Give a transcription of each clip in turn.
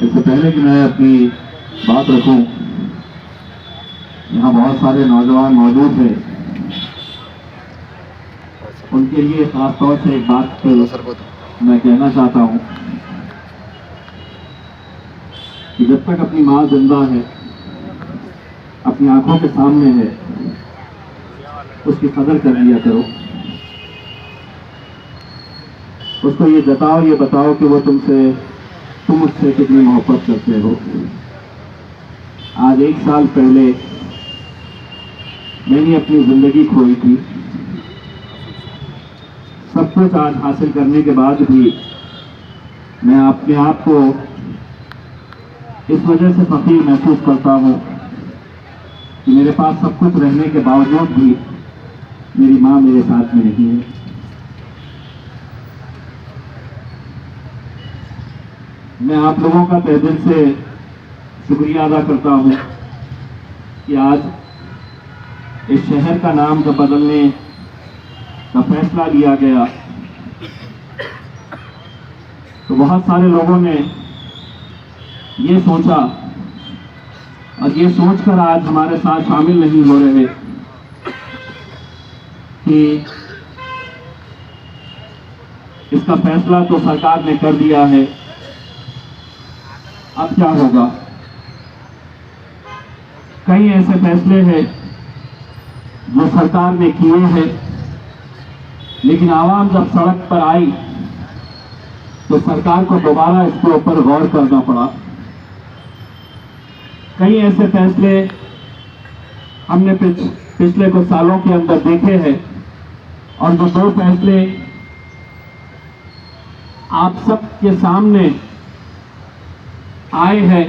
इससे पहले कि मैं अपनी बात रखूं, यहाँ बहुत सारे नौजवान मौजूद हैं, उनके लिए खास तौर से एक बात मैं कहना चाहता हूं कि जब तक अपनी माँ जिंदा है, अपनी आंखों के सामने है, उसकी कदर कर लिया करो। उसको ये जताओ, ये बताओ कि वो तुम उससे कितनी मोहब्बत करते हो। आज 1 साल पहले मैंने अपनी जिंदगी खोई थी। सब कुछ आज हासिल करने के बाद भी मैं अपने आप को इस वजह से फकीर महसूस करता हूँ कि मेरे पास सब कुछ रहने के बावजूद भी मेरी माँ मेरे साथ में नहीं है। मैं आप लोगों का तहे दिल से शुक्रिया अदा करता हूँ कि आज इस शहर का नाम जब बदलने का फैसला लिया गया तो बहुत सारे लोगों ने ये सोचा और ये सोचकर आज हमारे साथ शामिल नहीं हो रहे कि इसका फैसला तो सरकार ने कर दिया है, अब क्या होगा। कई ऐसे फैसले हैं जो सरकार ने किए हैं, लेकिन आवाम जब सड़क पर आई तो सरकार को दोबारा इसके ऊपर गौर करना पड़ा। कई ऐसे फैसले हमने पिछले कुछ सालों के अंदर देखे हैं और जो 2 फैसले आप सबके सामने आए हैं,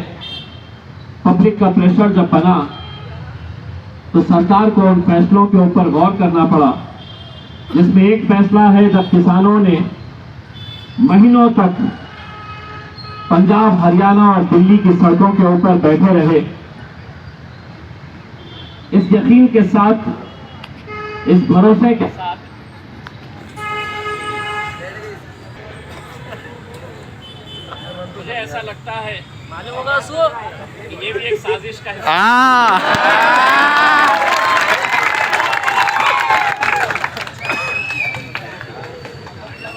पब्लिक का प्रेशर जब बना तो सरकार को उन फैसलों के ऊपर गौर करना पड़ा, जिसमें एक फैसला है जब किसानों ने महीनों तक पंजाब, हरियाणा और दिल्ली की सड़कों के ऊपर बैठे रहे, इस यकीन के साथ, इस भरोसे के साथ मुझे ऐसा लगता है मालूम होगा कि ये भी एक साजिश का हिस्सा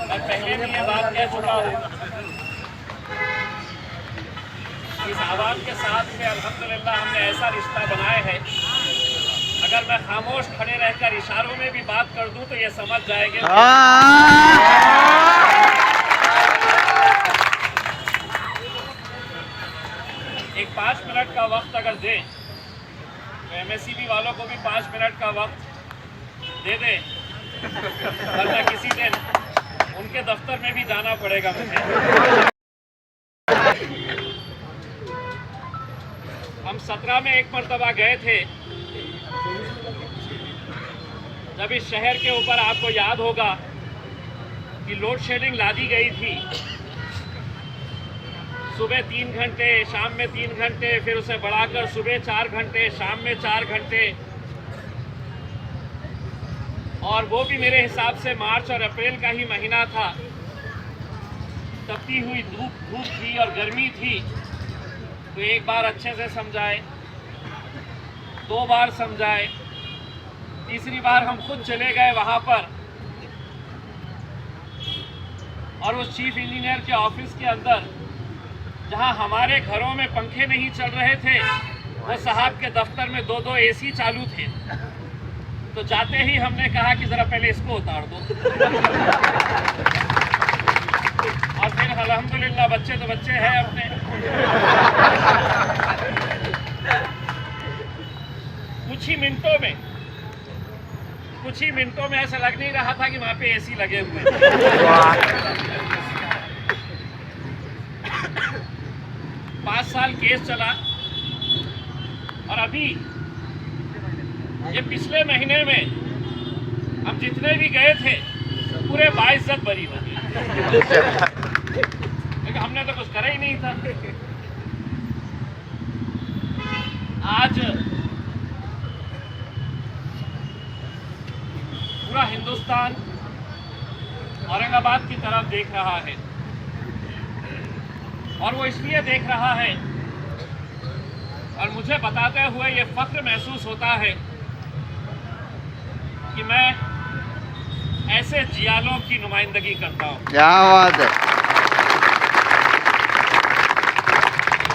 मैं पहले भी ये बात कह चुका हूँ। इस आवाम के साथ में अल्हम्दुलिल्लाह हमने ऐसा रिश्ता बनाया है, अगर मैं खामोश खड़े रहकर इशारों में भी बात कर दूं तो ये समझ जाएंगे। एक 5 मिनट का वक्त अगर दें तो एमएससीबी वालों को भी 5 मिनट का वक्त दे दें, वरना किसी दिन उनके दफ्तर में भी जाना पड़ेगा मुझे। हम 17 में एक मरतबा गए थे, जब इस शहर के ऊपर आपको याद होगा कि लोड शेडिंग ला दी गई थी। सुबह 3 घंटे, शाम में 3 घंटे, फिर उसे बढ़ाकर सुबह 4 घंटे, शाम में 4 घंटे, और वो भी मेरे हिसाब से मार्च और अप्रैल का ही महीना था। तपती हुई धूप थी और गर्मी थी, तो एक बार अच्छे से समझाए, 2 बार समझाए, तीसरी बार हम खुद चले गए वहाँ पर और उस चीफ इंजीनियर के ऑफिस के अंदर, जहाँ हमारे घरों में पंखे नहीं चल रहे थे, वो साहब के दफ्तर में 2-2 एसी चालू थे। तो जाते ही हमने कहा कि ज़रा पहले इसको उतार दो और फिर अल्हम्दुलिल्लाह बच्चे तो बच्चे हैं अपने। कुछ ही मिनटों में ऐसा लग नहीं रहा था कि वहाँ पे एसी लगे हुए हैं। 5 साल केस चला और अभी ये पिछले महीने में हम जितने भी गए थे पूरे बाइज्जत बरी हो गए, लेकिन हमने तो कुछ करा ही नहीं था। आज पूरा हिंदुस्तान औरंगाबाद की तरफ देख रहा है। और वो इसलिए देख रहा है और मुझे बताते हुए ये फख्र महसूस होता है कि मैं ऐसे जियालों की नुमाइंदगी करता हूँ। क्या बात है।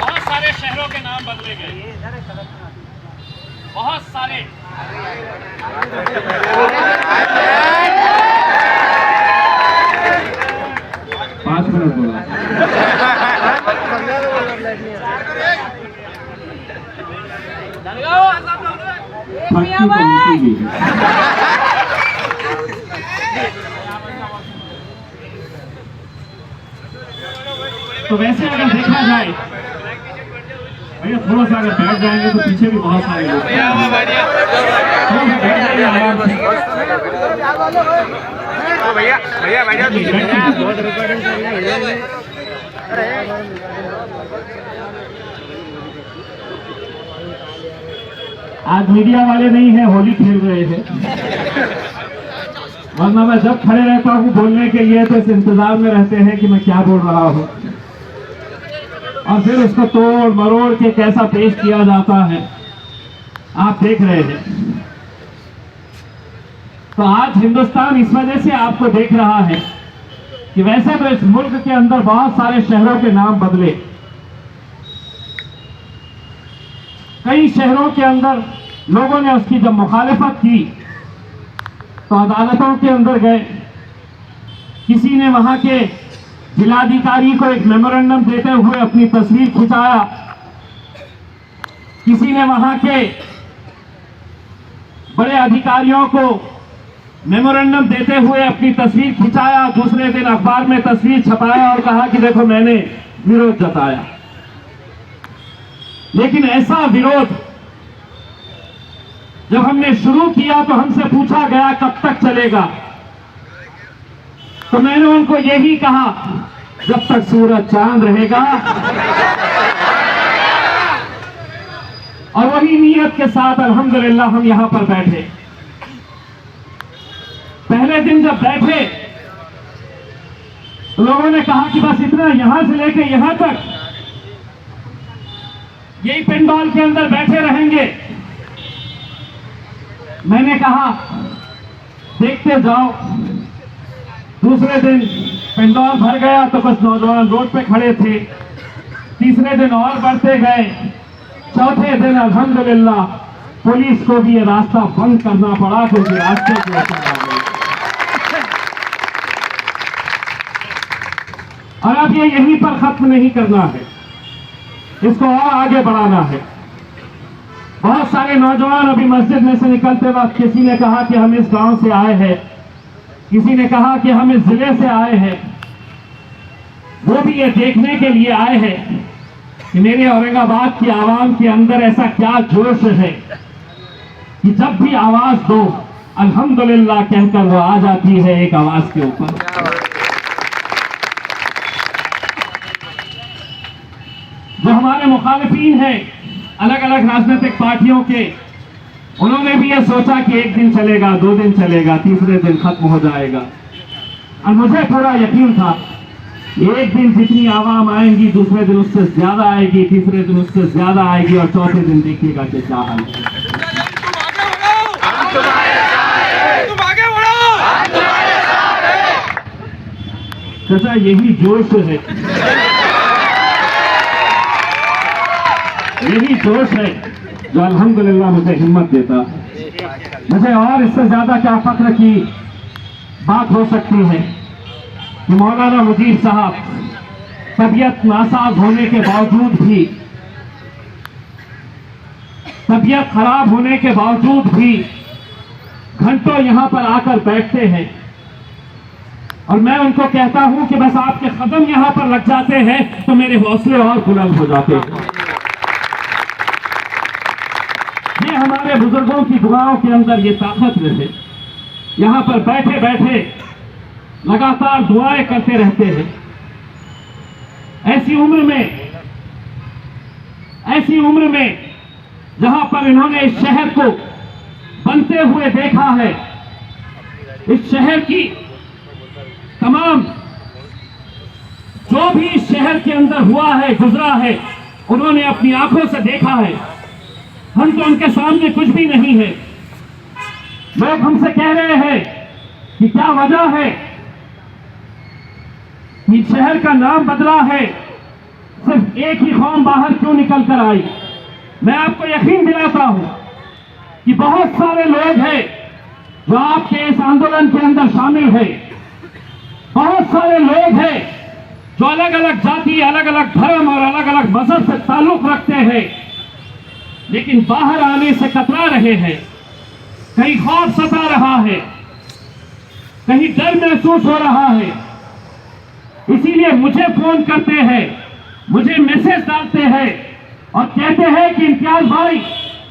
बहुत सारे शहरों के नाम बदले गए, बहुत सारे। पाँच मिनट बोला। तो वैसे अगर देखा जाए भैया, थोड़ा सा अगर बैठ जाएंगे तो पीछे भी बहुत सारे लोग भैया भैया भैया आज मीडिया वाले नहीं है, होली खेल रहे हैं। वरना मैं जब खड़े रहता हूँ बोलने के लिए तो इस इंतजार में रहते हैं कि मैं क्या बोल रहा हूँ, और फिर उसको तोड़ मरोड़ के कैसा पेश किया जाता है आप देख रहे हैं। तो आज हिंदुस्तान इस वजह से आपको देख रहा है कि वैसे तो इस मुल्क के अंदर बहुत सारे शहरों के नाम बदले, कई शहरों के अंदर लोगों ने उसकी जब मुखालिफत की तो अदालतों के अंदर गए, किसी ने वहां के जिलाधिकारी को एक मेमोरेंडम देते हुए अपनी तस्वीर खिंचाया, किसी ने वहां के बड़े अधिकारियों को मेमोरेंडम देते हुए अपनी तस्वीर खिंचाया, दूसरे दिन अखबार में तस्वीर छपाया और कहा कि देखो मैंने विरोध जताया। लेकिन ऐसा विरोध जब हमने शुरू किया तो हमसे पूछा गया कब तक चलेगा, तो मैंने उनको यही कहा जब तक सूरज चांद रहेगा। और वही नीयत के साथ अल्हम्दुलिल्लाह हम यहां पर बैठे। पहले दिन जब बैठे तो लोगों ने कहा कि बस इतना, यहां से लेके यहां तक यही पेंडॉल के अंदर बैठे रहेंगे। मैंने कहा देखते जाओ। दूसरे दिन पेंडॉल भर गया तो बस नौजवान रोड पे खड़े थे। तीसरे दिन और बढ़ते गए। चौथे दिन अल्हम्दुलिल्लाह पुलिस को भी ये रास्ता बंद करना पड़ा क्योंकि रास्ते को आ गए। और अब ये यहीं पर खत्म नहीं करना है, इसको और आगे बढ़ाना है। बहुत सारे नौजवान अभी मस्जिद में से निकलते वक्त किसी ने कहा कि हम इस गांव से आए हैं, किसी ने कहा कि हम इस जिले से आए हैं। वो भी ये देखने के लिए आए हैं कि मेरे औरंगाबाद की आवाम के अंदर ऐसा क्या जोश है कि जब भी आवाज दो अल्हम्दुलिल्लाह कहकर वो आ जाती है एक आवाज के ऊपर। जो हमारे मुखालिफिन हैं अलग अलग राजनीतिक पार्टियों के, उन्होंने भी ये सोचा कि एक दिन चलेगा, 2 दिन चलेगा, तीसरे दिन खत्म हो जाएगा। और मुझे पूरा यकीन था एक दिन जितनी आवाम आएंगी दूसरे दिन उससे ज्यादा आएगी, तीसरे दिन उससे ज्यादा आएगी और चौथे दिन देखिएगा कि क्या हाल है। चाचा यही जोश है, यही जोश है जो अल्हम्दुलिल्लाह मुझे हिम्मत देता। मुझे और इससे ज्यादा क्या फख्र की बात हो सकती है कि मौलाना मुजीब साहब तबीयत नासाज होने के बावजूद भी, तबीयत खराब होने के बावजूद भी घंटों यहां पर आकर बैठते हैं। और मैं उनको कहता हूं कि बस आपके कदम यहां पर लग जाते हैं तो मेरे हौसले और बुलंद हो जाते हैं। ये हमारे बुजुर्गों की दुआओं के अंदर ये ताकत रहे। यहां पर बैठे बैठे लगातार दुआएं करते रहते हैं। ऐसी उम्र में जहां पर इन्होंने इस शहर को बनते हुए देखा है, इस शहर की तमाम जो भी इस शहर के अंदर हुआ है, गुजरा है, उन्होंने अपनी आंखों से देखा है। हम तो उनके सामने कुछ भी नहीं है। लोग हमसे कह रहे हैं कि क्या वजह है कि शहर का नाम बदला है, सिर्फ एक ही कौम बाहर क्यों निकल कर आई। मैं आपको यकीन दिलाता हूं कि बहुत सारे लोग हैं जो आपके इस आंदोलन के अंदर शामिल है। बहुत सारे लोग हैं जो अलग अलग जाति, अलग अलग धर्म और अलग अलग मजहब से ताल्लुक रखते हैं, लेकिन बाहर आने से कतरा रहे हैं। कहीं खौफ सता रहा है, कहीं डर महसूस हो रहा है। इसीलिए मुझे फोन करते हैं, मुझे मैसेज डालते हैं और कहते हैं कि इम्तियाज भाई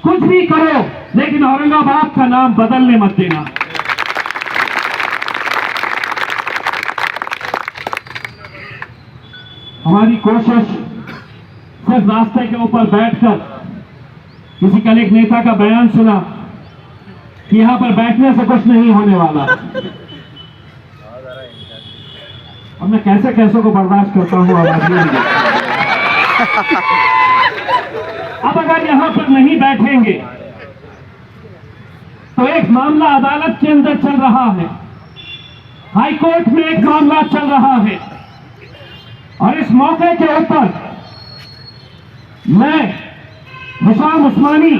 कुछ भी करो, लेकिन औरंगाबाद का नाम बदलने मत देना। हमारी कोशिश सिर्फ रास्ते के ऊपर बैठकर किसी कल एक नेता का बयान सुना कि यहां पर बैठने से कुछ नहीं होने वाला। अब मैं कैसे कैसों को बर्दाश्त करता हूं आवाज नहीं। अब अगर यहां पर नहीं बैठेंगे तो एक मामला अदालत के अंदर चल रहा है, हाई कोर्ट में एक मामला चल रहा है, और इस मौके के ऊपर मैं हिशाम उस्मानी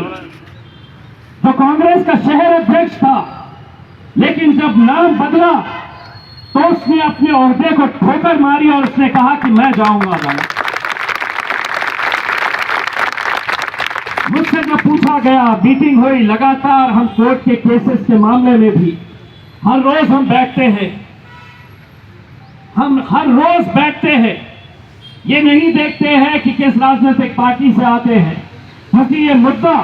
जो कांग्रेस का शहर अध्यक्ष था, लेकिन जब नाम बदला तो उसने अपने ओहदे को ठोकर मारी और उसने कहा कि मैं जाऊंगा अदालत। मुझसे जब पूछा गया, मीटिंग हुई, लगातार हम कोर्ट के केसेस के मामले में भी हर रोज हम बैठते हैं, हम हर रोज बैठते हैं। ये नहीं देखते हैं कि किस राजनीतिक पार्टी से आते हैं, क्योंकि ये मुद्दा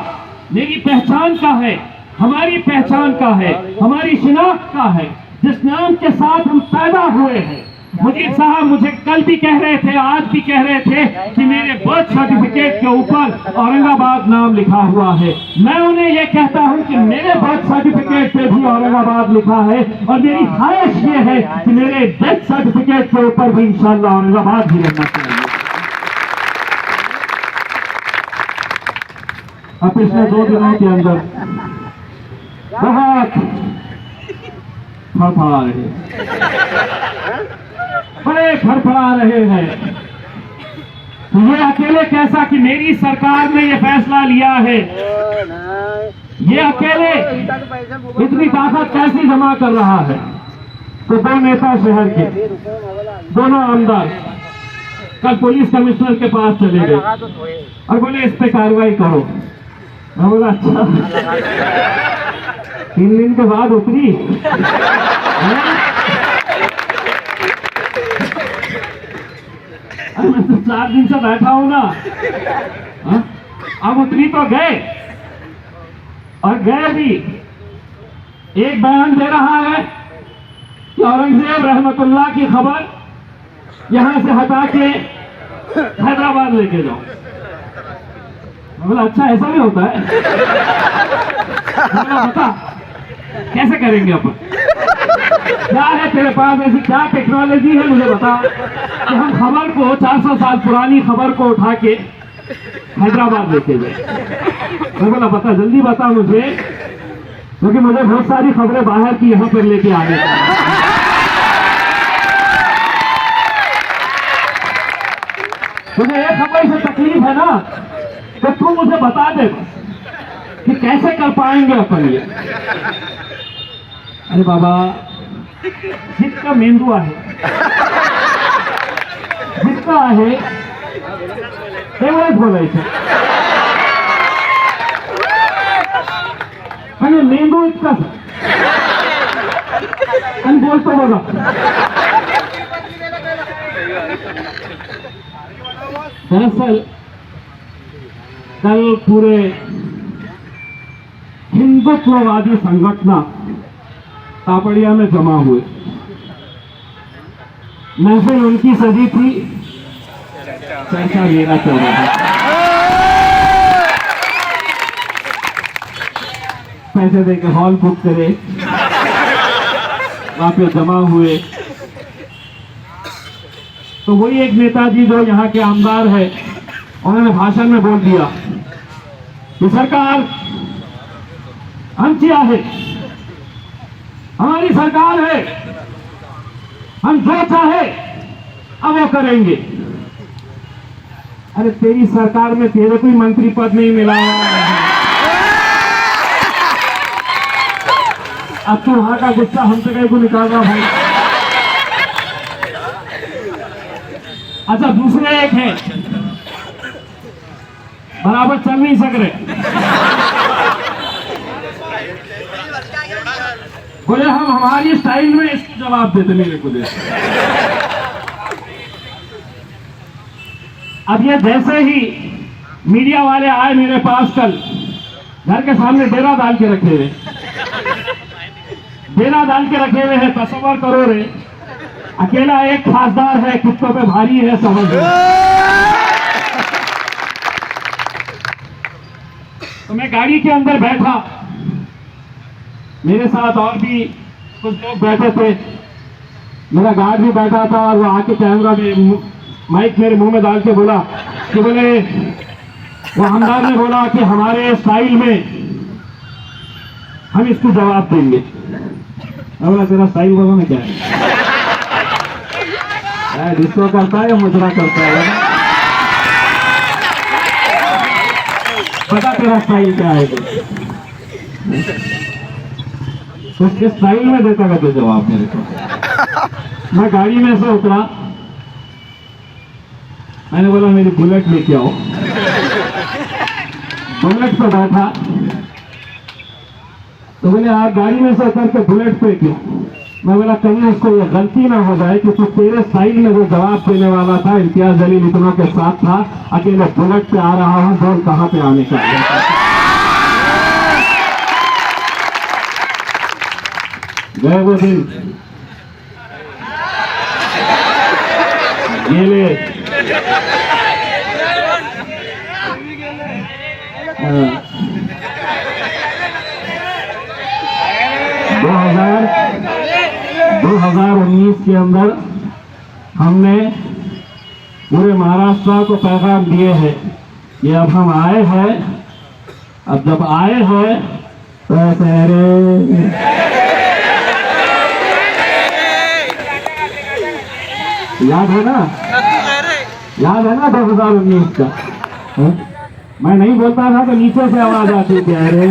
मेरी पहचान का है, हमारी पहचान का है, हमारी शिनाख्त का है, जिस नाम के साथ हम पैदा हुए हैं। मुजीब साहब मुझे कल भी कह रहे थे, आज भी कह रहे थे कि मेरे बर्थ सर्टिफिकेट के ऊपर औरंगाबाद नाम लिखा हुआ है। मैं उन्हें यह कहता हूं कि मेरे बर्थ सर्टिफिकेट पे भी औरंगाबाद लिखा है, और मेरी ख्वाहिश ये है कि मेरे डेथ सर्टिफिकेट के ऊपर भी इंशाअल्लाह औरंगाबाद ही रहना चाहिए। अब पिछले 2 दिनों के अंदर बहुत फड़फड़ा रहे, बड़े फड़फड़ा रहे हैं। तो ये अकेले कैसा कि मेरी सरकार ने ये फैसला लिया है, ये अकेले इतनी ताकत कैसी जमा कर रहा है। तो 2 नेता शहर के, दोनों आमदार कल पुलिस कमिश्नर के पास चले गए और बोले इस पे कार्रवाई करो। मैं बोला अच्छा, 3 दिन के बाद उतरी। मैं तो 4 दिन से बैठा हूं ना। अब उतरी तो गए, और गए भी। एक बयान दे रहा है कि औरंगजेब रहमतुल्लाह की खबर यहां से हटा के हैदराबाद लेके जाओ। मैं बोला अच्छा ऐसा भी होता है। बता कैसे करेंगे अपन, क्या है तेरे पास, ऐसी क्या टेक्नोलॉजी है मुझे बता कि हम खबर को 400 साल पुरानी खबर को उठा के हैदराबाद लेके जाए। मैं बोला बता, जल्दी बता मुझे, क्योंकि मुझे बहुत सारी खबरें बाहर की यहां पर लेके आने का। मुझे एक खबर से तकलीफ है ना, तो तू मुझे बता दे कि कैसे कर पाएंगे अपन ये। अरे बाबा, जितना मेंदू आहे, जितना आहे तेवढंच बोलायचं, आणि मेंदू इतकाच आणि बोलतो बघा। दरअसल कल पूरे हिंदुत्ववादी संगठना तापड़िया में जमा हुए। महफिल उनकी सजी थी, चर्चा मेरा चल रहा था। पैसे देकर हॉल बुक करे, वहां पे जमा हुए। तो वही एक नेताजी जो यहाँ के आमदार है, उन्होंने भाषण में बोल दिया कि सरकार आमची है, हमारी सरकार है, हम जो चाहे अब वो करेंगे। अरे तेरी सरकार में तेरे कोई मंत्री पद नहीं मिला है, अब तू वहां का गुस्सा हमसे कहीं को निकाल रहा भाई। अच्छा, दूसरे एक है, बराबर चल नहीं सक रहे, बोले हम हमारी स्टाइल में इसको जवाब देते मेरे को दे। अब ये जैसे ही मीडिया वाले आए मेरे पास कल, घर के सामने डेरा डाल के रखे हुए, डेरा डाल के रखे हुए हैं, तस्वर करो रे, अकेला एक खासदार है, कुत्तों पे भारी है, समझ लो। तो मैं गाड़ी के अंदर बैठा, मेरे साथ और भी कुछ लोग बैठे थे, मेरा गार्ड भी बैठा था, और वो आके कैमरा में माइक मेरे मुंह में डाल के बोला कि बोले वो हमदार ने बोला कि हमारे स्टाइल में हम इसको जवाब देंगे। मैं बोला तेरा स्टाइल बोलो ना क्या है, डिस्को करता है या मुजरा करता है, पता तेरा स्टाइल क्या है। तो उसके स्टाइल में देता था जवाब मेरे को। मैं गाड़ी में से उतरा, मैंने बोला मेरी बुलेट लेके आओ, बुलेट पे बैठा, तो बोले आप गाड़ी में से उतर के बुलेट पे क्यों? मैं बोला कहीं उसको ये गलती ना हो जाए कि तू तेरे साइड में जो जवाब देने वाला था, इम्तियाज जलील इतनों के साथ था, अकेले बुलेट पे आ रहा हूं, बोल कहां पे आने का। गए वो दिन, ये ले 2019 के अंदर हमने पूरे महाराष्ट्र को पैगाम दिए हैं कि अब हम आए हैं, अब जब आए हैं तो याद है ना, याद है ना 2019 का है? मैं नहीं बोलता था तो नीचे से आवाज आती थी, अरे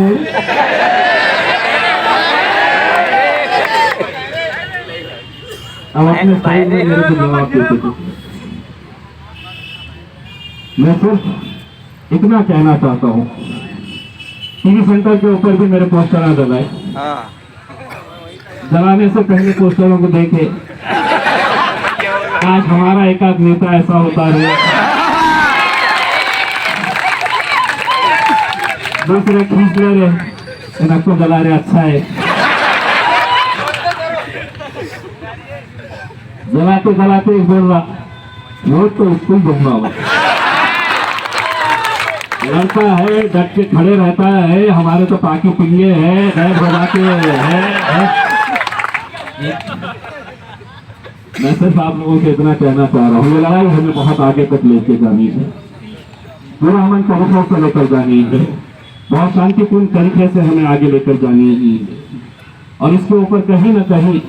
अब अपने साइड में मेरे को जवाब देते थे। मैं सिर्फ इतना कहना चाहता हूँ, टीवी सेंटर के ऊपर भी मेरे पोस्टर जलाए, जलाने से पहले पोस्टरों को देखे, आज हमारा एक आध नेता ऐसा होता है, दूसरे खींच ले रहे, नक्को जला रहे, अच्छा है, जलाते जलाते बोल रहा वोट तो स्कूल दूंगा, लड़ता है, डट के खड़े रहता है, हमारे तो पाकी पिंगे है, बैठ बजा के है। मैं सिर्फ आप लोगों से इतना कहना चाह रहा हूँ, ये लड़ाई हमें बहुत आगे तक लेके जानी है, पूरा अमन तरीकों से लेकर जानी है, बहुत शांतिपूर्ण तरीके से हमें आगे लेकर जानी है। और इसके ऊपर कहीं ना कहीं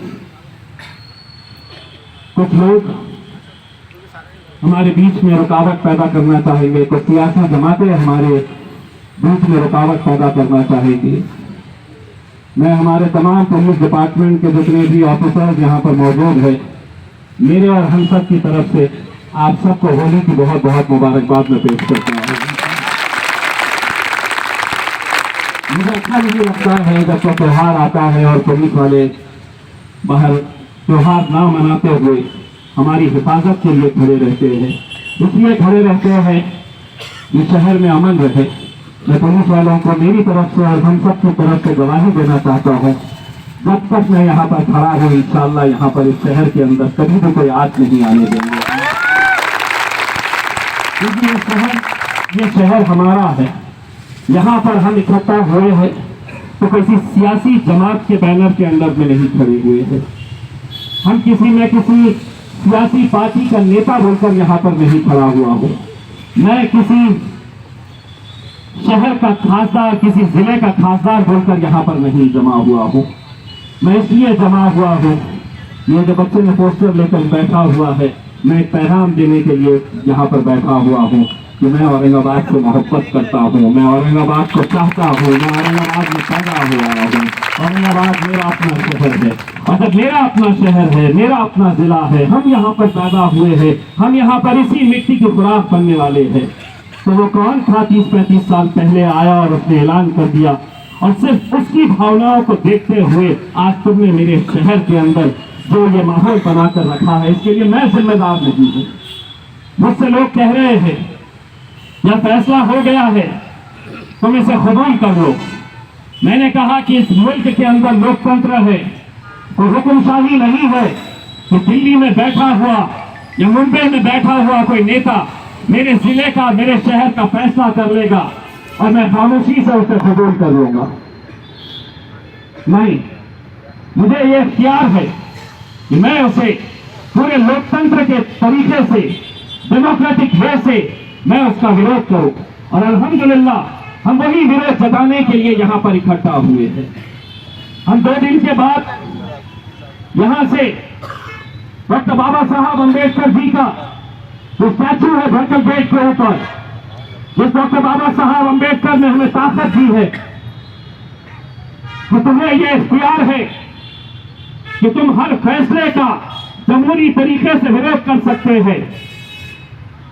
कुछ लोग हमारे बीच में रुकावट पैदा करना चाहेंगे, कुछ सियासी जमातें हमारे बीच में रुकावट पैदा करना चाहेंगी। मैं हमारे तमाम पुलिस डिपार्टमेंट के जितने भी ऑफिसर्स यहाँ पर मौजूद हैं, मेरे और हम सब की तरफ से आप सबको होली की बहुत बहुत मुबारकबाद में पेश करता हूँ। मुझे अच्छा नहीं लगता है जब तो त्योहार आता है और पुलिस वाले बाहर त्योहार ना मनाते हुए हमारी हिफाजत के लिए खड़े रहते हैं, इसलिए खड़े रहते हैं कि शहर में अमन रहे। मैं पुलिस वालों को मेरी तरफ से और हम सब की तरफ से गवाही देना चाहता हूँ, जब तक मैं यहाँ पर खड़ा हूँ इंशाअल्लाह यहाँ पर इस शहर के अंदर कभी भी कोई आग नहीं आने देंगे, क्योंकि ये शहर हमारा है। यहाँ पर हम इकट्ठा हुए हैं तो किसी सियासी जमात के बैनर के अंदर में नहीं खड़े हुए हैं, हम किसी न किसी सियासी पार्टी का नेता बोलकर यहां पर नहीं खड़ा हुआ हूं। मैं किसी शहर का खासदार, किसी जिले का खासदार बोलकर यहां पर नहीं जमा हुआ हूं। मैं इसलिए जमा हुआ हूं, ये जो बच्चे ने पोस्टर लेकर बैठा हुआ है, मैं एक पैगाम देने के लिए यहां पर बैठा हुआ हूं कि मैं औरंगाबाद से मोहब्बत करता हूं, मैं औरंगाबाद को चाहता हूं, मैं औरंगाबाद में पैदा हुआ हूं। औरंगाबाद मेरा अपना शहर है, और जब मेरा अपना शहर है, मेरा अपना जिला है, हम यहाँ पर पैदा हुए हैं, हम यहाँ पर इसी मिट्टी की खुराक बनने वाले हैं। तो वो कौन था 30-35 साल पहले आया और उसने ऐलान कर दिया, और सिर्फ उसकी भावनाओं को देखते हुए आज तुमने मेरे शहर के अंदर जो ये माहौल बनाकर रखा है, इसके लिए मैं जिम्मेदार नहीं हूं। मुझसे लोग कह रहे हैं यह फैसला हो गया है, तुम इसे कबूल कर लो। मैंने कहा कि इस मुल्क के अंदर लोकतंत्र है, कोई हुक्मशाही नहीं है कि दिल्ली में बैठा हुआ या मुंबई में बैठा हुआ कोई नेता मेरे जिले का, मेरे शहर का फैसला कर लेगा और मैं खामोशी से उसे कबूल कर लूंगा। नहीं, मुझे ये इख्तियार है कि मैं उसे पूरे लोकतंत्र के तरीके से, डेमोक्रेटिक वे से मैं उसका विरोध करूं। और अल्हम्दुलिल्लाह हम वही विरोध जताने के लिए यहां पर इकट्ठा हुए हैं। हम 2 दिन के बाद यहां से डॉक्टर बाबा साहब अम्बेडकर जी का जो स्टैचू है भरकल गेट के ऊपर, जिस डॉक्टर बाबा साहब अम्बेडकर ने हमें ताकत दी है कि तुम्हें यह इख्तियार है कि तुम हर फैसले का जमहूरी तरीके से विरोध कर सकते हैं।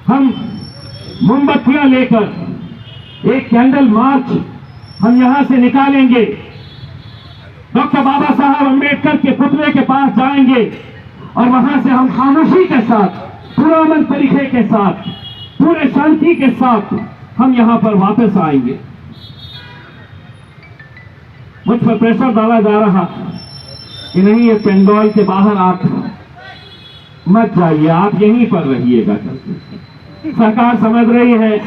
हम मोमबत्तियां लेकर एक कैंडल मार्च हम यहां से निकालेंगे, डॉक्टर बाबा साहब अम्बेडकर के पुतले के पास जाएंगे और वहां से हम खामोशी के साथ, पुरअमन तरीके के साथ, पूरे शांति के साथ हम यहां पर वापस आएंगे। मुझ पर प्रेशर डाला जा रहा कि नहीं, ये पेंडोल के बाहर आप मत जाइए, आप यहीं पर रहिएगा। सरकार समझ रही है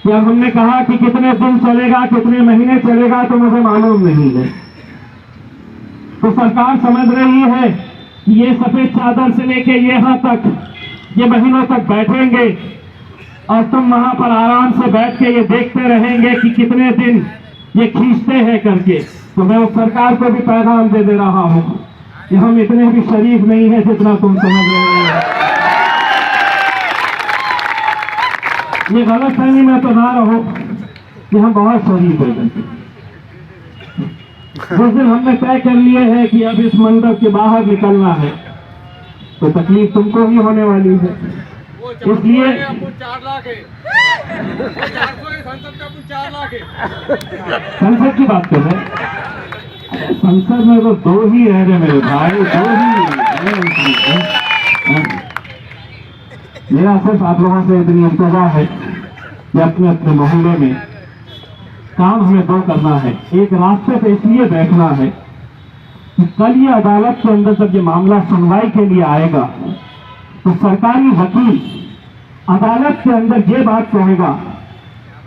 कि अब हमने कहा कि कितने दिन चलेगा, कितने महीने चलेगा तो मुझे मालूम नहीं है। तो सरकार समझ रही है कि ये सफेद चादर से लेके यहाँ तक, ये महीनों तक बैठेंगे और तुम वहां पर आराम से बैठ के ये देखते रहेंगे कि कितने दिन ये खींचते हैं करके। तो मैं उस सरकार को भी पैगाम दे रहा हूं कि हम इतने भी शरीफ नहीं है जितना तुम समझ रहे हो। ये गलतफहमी में तो ना रहो कि हम बहुत शरीफ हैं। जिस दिन हमने तय कर लिए है कि अब इस मंडप के बाहर निकलना है तो तकलीफ तुमको ही होने वाली है। इसलिए 4 लाख है, 400 है, संसद का 4 लाख है। संसद की बात कर रहे हैं, संसद में तो 2 ही रह रहे मेरे भाई, 2 ही। मेरा सिर्फ आप लोगों से इतनी इंतजार है कि अपने अपने मोहल्ले में काम हमें 2 करना है। एक रास्ते पे इसलिए बैठना है कि कल ये अदालत के अंदर जब ये मामला सुनवाई के लिए आएगा तो सरकारी वकील अदालत के अंदर ये बात कहेगा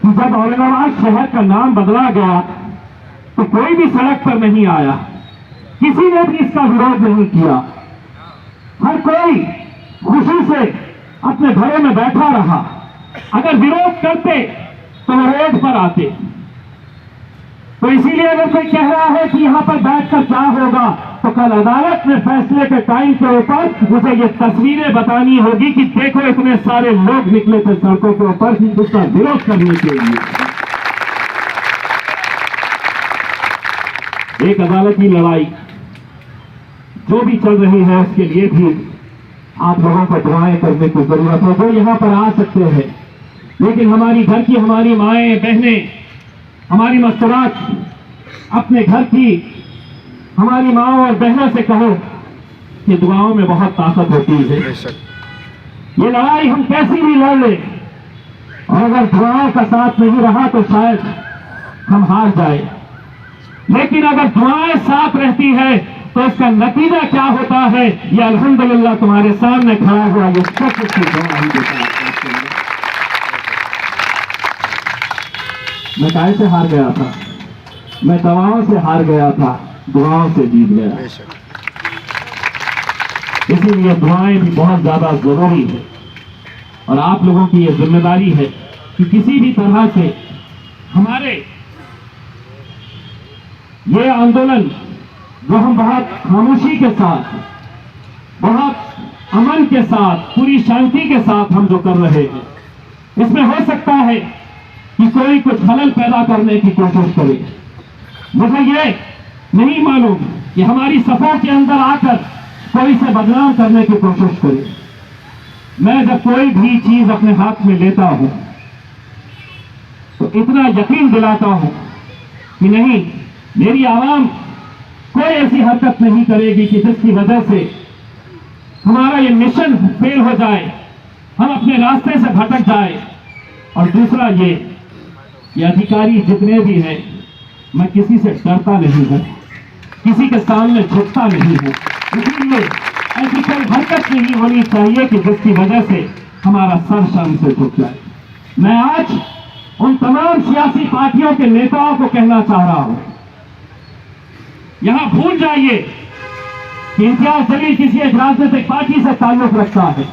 कि जब औरंगाबाद शहर का नाम बदला गया तो कोई भी सड़क पर नहीं आया, किसी ने भी इसका विरोध नहीं किया, हर कोई खुशी से अपने घरों में बैठा रहा। अगर विरोध करते तो वो रोड पर आते। तो इसीलिए अगर कोई कह रहा है कि यहां पर बैठकर क्या होगा, तो कल अदालत में फैसले के टाइम के ऊपर मुझे ये तस्वीरें बतानी होगी कि देखो इतने सारे लोग निकले थे सड़कों के ऊपर उसका विरोध करने के लिए। एक अदालती लड़ाई जो भी चल रही है उसके लिए भी आप लोगों को दुआएं करने की जरूरत है। जो यहां पर आ सकते हैं, लेकिन हमारी घर की, हमारी माएं बहनें, हमारी मस्तूरात अपने घर की हमारी माओ और बहनों से कहो कि दुआओं में बहुत ताकत होती है। ये लड़ाई हम कैसी भी लड़ ले और अगर दुआओं का साथ नहीं रहा तो शायद हम हार जाए, लेकिन अगर दुआएं साथ रहती है तो इसका नतीजा क्या होता है ये अल्हम्दुलिल्लाह तुम्हारे सामने खड़ा हुआ ये सच की गवाही देता है। मैं काय से हार गया था, मैं दवाओं से हार गया था, दुआओं से जीत गया। इसीलिए दुआएं भी बहुत ज्यादा जरूरी है और आप लोगों की यह जिम्मेदारी है कि किसी भी तरह से हमारे ये आंदोलन जो हम बहुत खामोशी के साथ, बहुत अमन के साथ, पूरी शांति के साथ हम जो कर रहे हैं, इसमें हो सकता है कि कोई कुछ खलल पैदा करने की कोशिश करे। मुझे ये नहीं मालूम कि हमारी सफों के अंदर आकर कोई से बदनाम करने की कोशिश करे। मैं जब कोई भी चीज अपने हाथ में लेता हूं तो इतना यकीन दिलाता हूं कि नहीं, मेरी आवाम कोई ऐसी हरकत नहीं करेगी कि जिसकी वजह से हमारा ये मिशन फेल हो जाए, हम अपने रास्ते से भटक जाए। और दूसरा ये अधिकारी जितने भी हैं, मैं किसी से डरता नहीं हूं, किसी के सामने झुकता नहीं हूं। इसलिए ऐसी कोई हरकत नहीं होनी चाहिए कि जिसकी वजह से हमारा सर शर्म से झुक जाए। मैं आज उन तमाम सियासी पार्टियों के नेताओं को कहना चाह रहा हूं, यहां भूल जाइए कि इम्तियाज जलील किसी एक राजनीतिक पार्टी से ताल्लुक रखता है।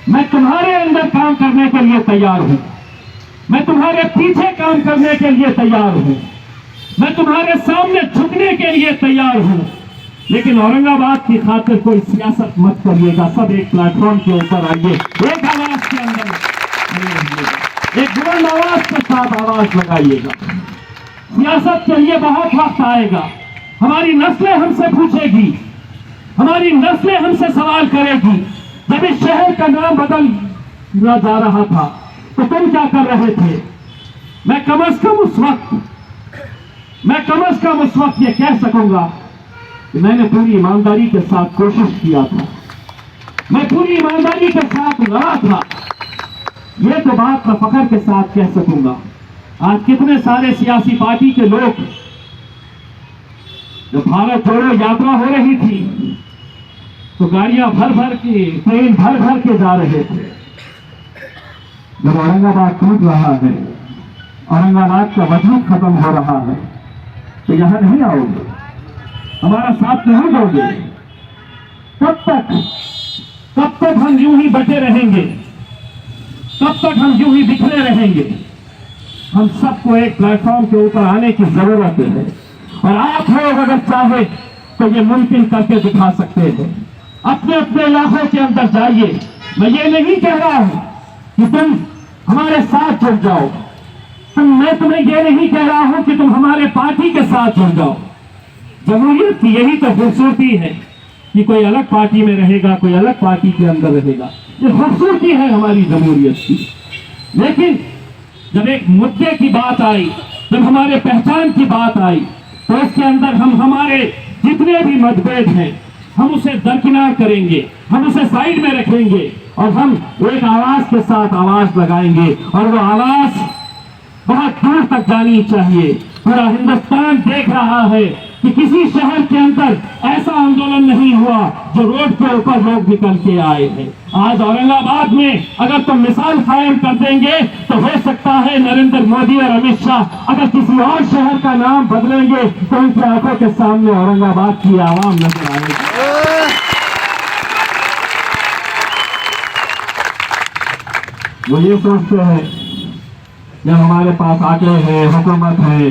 मैं तुम्हारे अंदर काम करने के लिए तैयार हूं, मैं तुम्हारे पीछे काम करने के लिए तैयार हूं, मैं तुम्हारे सामने झुकने के लिए तैयार हूं। लेकिन औरंगाबाद की खातिर कोई सियासत मत करिएगा। सब एक प्लेटफॉर्म के ऊपर आइए, एक आवाज के अंदर एक बुलंद आवाज के साथ आवाज लगाइएगा। सियासत के लिए बहुत वक्त आएगा। हमारी नस्लें हमसे पूछेगी, हमारी नस्लें हमसे सवाल करेगी, जब इस शहर का नाम बदलना जा रहा था तो तुम क्या कर रहे थे? मैं कम से कम उस वक्त ये कह सकूंगा कि मैंने पूरी ईमानदारी के साथ कोशिश किया था, मैं पूरी ईमानदारी के साथ लड़ा था। ये तो बात मैं फख्र के साथ कह सकूंगा। आज कितने सारे सियासी पार्टी के लोग, जब भारत जोड़ो यात्रा हो रही थी तो गाड़ियां भर भर के, ट्रेन भर भर के जा रहे थे। जब औरंगाबाद टूट रहा है, औरंगाबाद का वजूद खत्म हो रहा है, तो यहां नहीं आओगे, हमारा साथ नहीं दोगे, कब तक हम यूं ही बटे रहेंगे? कब तक हम यूं ही बिखरे रहेंगे? हम सबको एक प्लेटफॉर्म के ऊपर आने की जरूरत है और आप लोग अगर चाहे तो ये मुमकिन करके दिखा सकते हैं। अपने अपने इलाकों के अंदर जाइए। मैं ये नहीं कह रहा हूं कि तुम हमारे साथ जुड़ जाओ, मैं तुम्हें ये नहीं कह रहा हूं कि तुम हमारे पार्टी के साथ जुड़ जाओ। जमहूरियत की यही तो खूबसूरती है कि कोई अलग पार्टी में रहेगा, कोई अलग पार्टी के अंदर रहेगा। ये खूबसूरती है हमारी जमहूरियत की। लेकिन जब एक मुद्दे की बात आई, जब हमारे पहचान की बात आई, तो इसके अंदर हम हमारे जितने भी मतभेद हैं हम उसे दरकिनार करेंगे, हम उसे साइड में रखेंगे और हम एक आवाज के साथ आवाज लगाएंगे। और वो आवाज बहुत दूर तक जानी चाहिए। पूरा हिंदुस्तान देख रहा है कि किसी शहर के अंदर ऐसा आंदोलन नहीं हुआ जो रोड के ऊपर लोग निकल के आए हैं। आज औरंगाबाद में अगर तुम मिसाल कायम कर देंगे तो हो सकता है नरेंद्र मोदी और अमित शाह अगर किसी और शहर का नाम बदलेंगे तो उनकी आंखों के सामने औरंगाबाद की आवाम नजर आएगी। वो ये सोचते हैं जब हमारे पास आके है, हुकूमत है,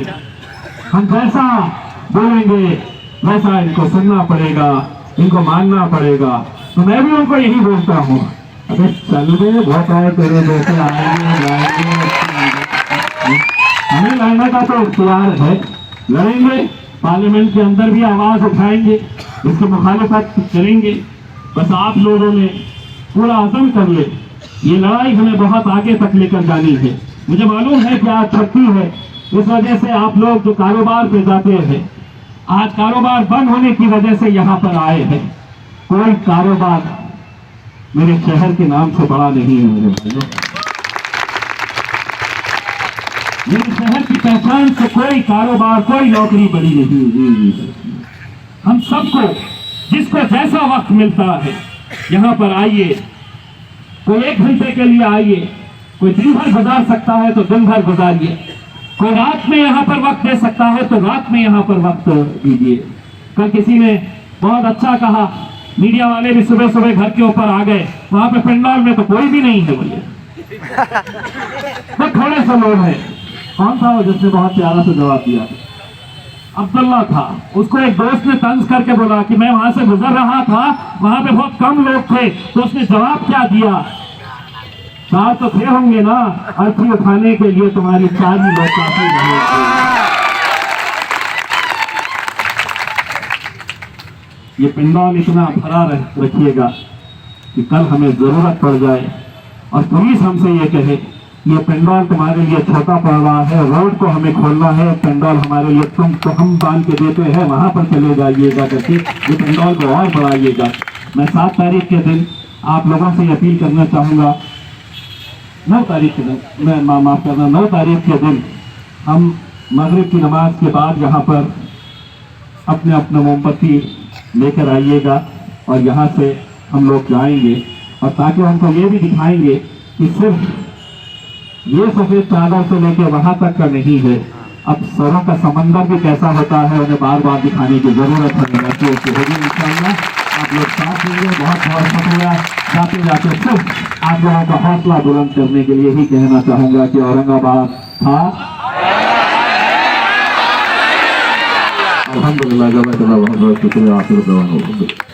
हम जैसा बोलेंगे वैसा इनको सुनना पड़ेगा, इनको मानना पड़ेगा। तो मैं भी उनको यही बोलता हूँ, अबे चल गए बहुत आए तेरे बेटे आएंगे जाएंगे, हमें लड़ने का तो इख्तियार है, लड़ेंगे, पार्लियामेंट के अंदर भी आवाज उठाएंगे, इसकी मुखालिफत करेंगे। बस आप लोगों ने पूरा अज़म कर ले, ये लड़ाई हमें बहुत आगे तक लेकर जानी है। मुझे मालूम है कि आज छुट्टी है, इस वजह से आप लोग जो कारोबार पे जाते हैं, आज कारोबार बंद होने की वजह से यहाँ पर आए हैं। कोई कारोबार मेरे शहर के नाम से बड़ा नहीं है मेरे भाइयों। मेरे शहर की पहचान से कोई कारोबार, कोई नौकरी बड़ी नहीं है। हम सबको जिसको जैसा वक्त मिलता है यहाँ पर आइए, कोई 1 घंटे के लिए आइए, कोई दिन भर गुजार सकता है तो दिन भर गुजारिए, कोई रात में यहाँ पर वक्त दे सकता है तो रात में यहाँ पर वक्त दीजिए। कल किसी ने बहुत अच्छा कहा मीडिया वाले भी सुबह सुबह घर के ऊपर आ गए, वहां पे पंडाल में तो कोई भी नहीं है बोलिए, तो थोड़े से लोग हैं। कौन था वो जिसने बहुत प्यारा से जवाब दिया? अब्दुल्ला था। उसको एक दोस्त ने तंज करके बोला कि मैं वहां से गुजर रहा था, वहां पे बहुत कम लोग थे, तो उसने जवाब क्या दिया? 4 तो थे होंगे ना, अर्थी उठाने के लिए तुम्हारी 4 ही लोग काफी नहीं थे। ये पंडाल इतना भरा रखिएगा कि कल हमें जरूरत पड़ जाए और पुलिस हमसे ये कहे ये पंडाल तुम्हारे लिए छोटा पड़ रहा है, रोड को हमें खोलना है, पंडाल हमारे लिए तुम तो हम बांध के देते हैं, वहां पर चले जाइएगा करके ये पंडाल को और बढ़ाइएगा। मैं 7 तारीख के दिन आप लोगों से अपील करना चाहूंगा, 9 तारीख के दिन, मैं माफ करना 9 तारीख के दिन हम मगरिब की नमाज के बाद यहाँ पर अपने अपने मोमबत्ती लेकर आइएगा और यहाँ से हम लोग जाएंगे, और ताकि हमको ये भी दिखाएंगे कि सिर्फ ये सफेद चादर से लेके वहां तक का नहीं है, अब सरों का समंदर भी कैसा होता है उन्हें बार बार दिखाने की जरूरत हमें महसूस होगी। इंशाअल्लाह आप लोग साथ देंगे। बहुत बहुत शुक्रिया। जाते जाते सिर्फ आप लोगों का हौसला बुलंद करने के लिए ही कहना चाहूंगा कि औरंगाबाद था अल्हम्दुलिल्लाह। बहुत बहुत शुक्रिया।